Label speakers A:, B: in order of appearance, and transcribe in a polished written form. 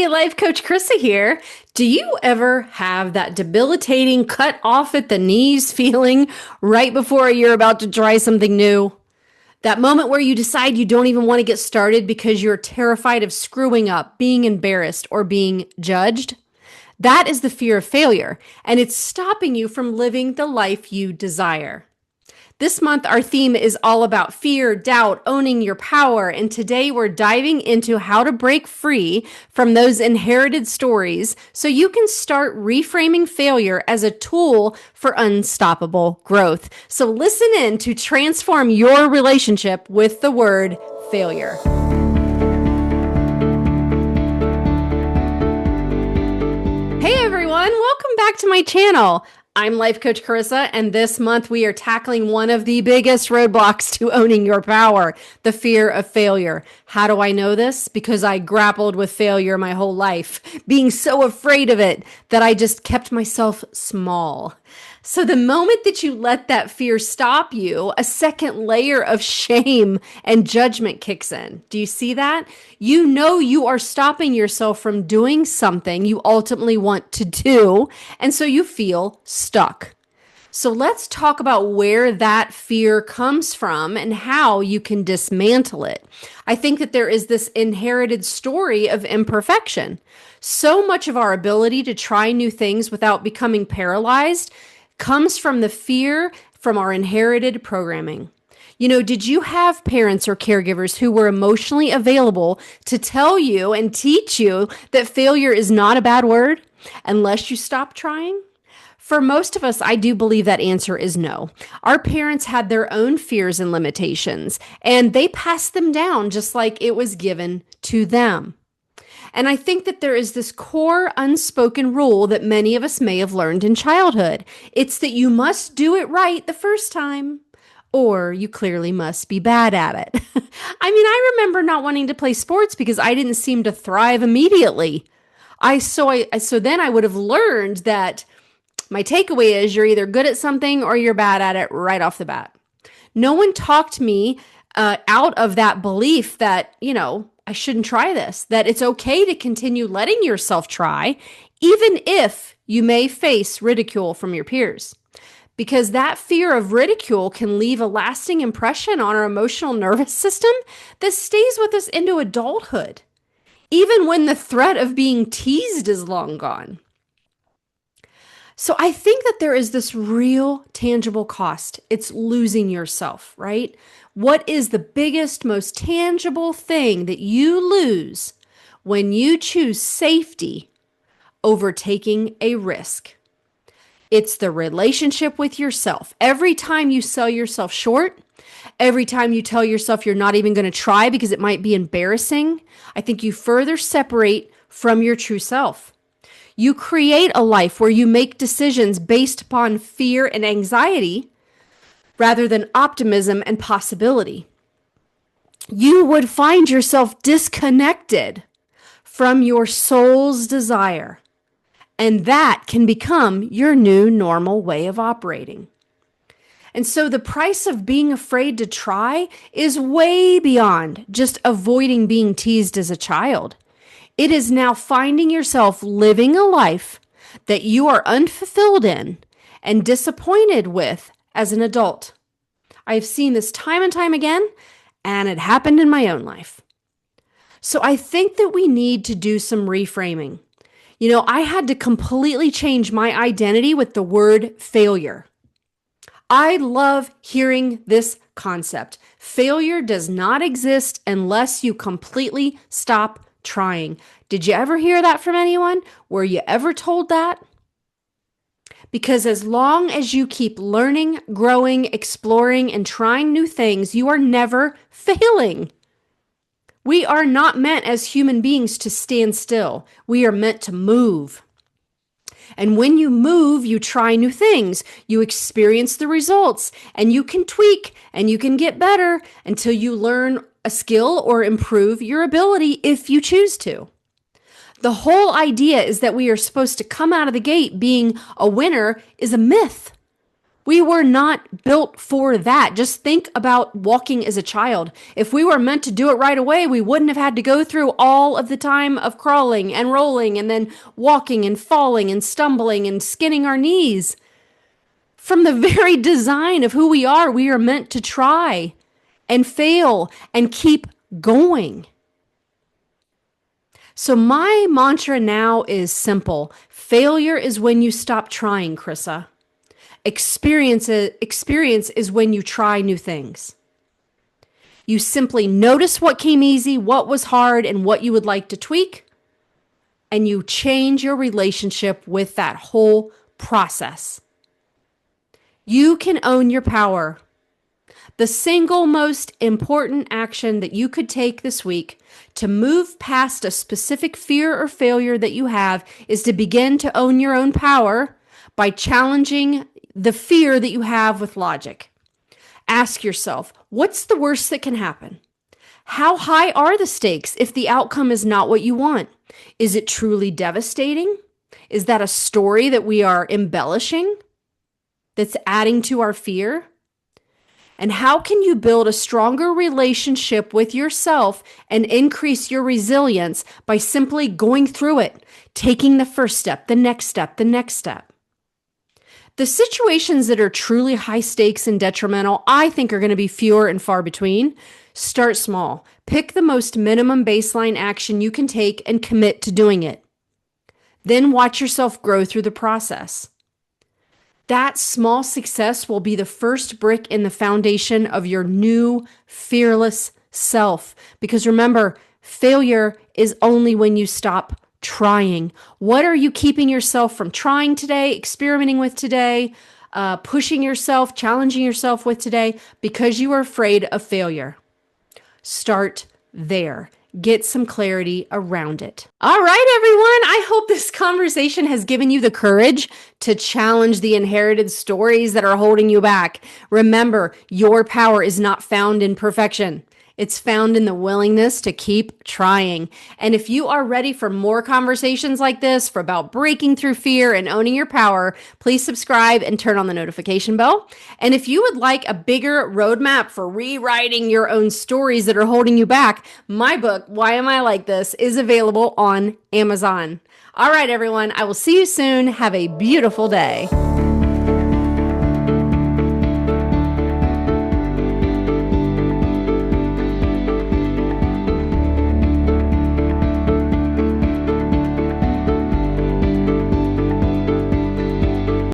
A: Life Coach Carisa here. Do you ever have that debilitating cut off at the knees feeling right before you're about to try something new? That moment where you decide you don't even want to get started because you're terrified of screwing up, being embarrassed, or being judged? That is the fear of failure, and it's stopping you from living the life you desire. This month, our theme is all about fear, doubt, owning your power. And today we're diving into how to break free from those inherited stories so you can start reframing failure as a tool for unstoppable growth. So listen in to transform your relationship with the word failure. Hey everyone, welcome back to my channel. I'm Life Coach Carisa, and this month we are tackling one of the biggest roadblocks to owning your power, the fear of failure. How do I know this? Because I grappled with failure my whole life, being so afraid of it that I just kept myself small. So the moment that you let that fear stop you, a second layer of shame and judgment kicks in. Do you see that? You know you are stopping yourself from doing something you ultimately want to do, and so you feel stuck. So let's talk about where that fear comes from and how you can dismantle it. I think that there is this inherited story of imperfection. So much of our ability to try new things without becoming paralyzed comes from the fear from our inherited programming. You know, did you have parents or caregivers who were emotionally available to tell you and teach you that failure is not a bad word unless you stop trying? For most of us, I do believe that answer is no. Our parents had their own fears and limitations, and they passed them down just like it was given to them. And I think that there is this core unspoken rule that many of us may have learned in childhood. It's that you must do it right the first time, or you clearly must be bad at it. I remember not wanting to play sports because I didn't seem to thrive immediately. So then I would have learned that my takeaway is you're either good at something or you're bad at it right off the bat. No one talked me out of that belief that, I shouldn't try this, that it's okay to continue letting yourself try, even if you may face ridicule from your peers. Because that fear of ridicule can leave a lasting impression on our emotional nervous system that stays with us into adulthood, even when the threat of being teased is long gone. So I think that there is this real tangible cost. It's losing yourself, right? What is the biggest, most tangible thing that you lose when you choose safety over taking a risk? It's the relationship with yourself. Every time you sell yourself short, every time you tell yourself you're not even going to try because it might be embarrassing, I think you further separate from your true self. You create a life where you make decisions based upon fear and anxiety rather than optimism and possibility. You would find yourself disconnected from your soul's desire, and that can become your new normal way of operating. And so the price of being afraid to try is way beyond just avoiding being teased as a child. It is now finding yourself living a life that you are unfulfilled in and disappointed with as an adult. I've seen this time and time again, and it happened in my own life. So I think that we need to do some reframing. I had to completely change my identity with the word failure. I love hearing this concept. Failure does not exist unless you completely stop trying. Did you ever hear that from anyone? Were you ever told that? Because as long as you keep learning, growing, exploring, and trying new things, you are never failing. We are not meant as human beings to stand still. We are meant to move. And when you move, you try new things, you experience the results, and you can tweak and you can get better until you learn a skill or improve your ability if you choose to. The whole idea is that we are supposed to come out of the gate being a winner is a myth. We were not built for that. Just think about walking as a child. If we were meant to do it right away, we wouldn't have had to go through all of the time of crawling and rolling and then walking and falling and stumbling and skinning our knees. From the very design of who we are meant to try and fail and keep going. So my mantra now is simple. Failure is when you stop trying, Carisa. Experience is when you try new things. You simply notice what came easy, what was hard, and what you would like to tweak, and you change your relationship with that whole process. You can own your power. The single most important action that you could take this week to move past a specific fear or failure that you have is to begin to own your own power by challenging the fear that you have with logic. Ask yourself, what's the worst that can happen? How high are the stakes if the outcome is not what you want? Is it truly devastating? Is that a story that we are embellishing that's adding to our fear? And how can you build a stronger relationship with yourself and increase your resilience by simply going through it, taking the first step, the next step, the next step? The situations that are truly high stakes and detrimental, I think, are going to be fewer and far between. Start small. Pick the most minimum baseline action you can take and commit to doing it. Then watch yourself grow through the process. That small success will be the first brick in the foundation of your new fearless self. Because remember, failure is only when you stop trying. What are you keeping yourself from trying today, experimenting with today, pushing yourself, challenging yourself with today? Because you are afraid of failure. Start there. Get some clarity around it. All right, everyone. I hope this conversation has given you the courage to challenge the inherited stories that are holding you back. Remember, your power is not found in perfection. It's found in the willingness to keep trying. And if you are ready for more conversations like this, for about breaking through fear and owning your power, please subscribe and turn on the notification bell. And if you would like a bigger roadmap for rewriting your own stories that are holding you back, my book, Why Am I Like This, is available on Amazon. All right, everyone. I will see you soon. Have a beautiful day.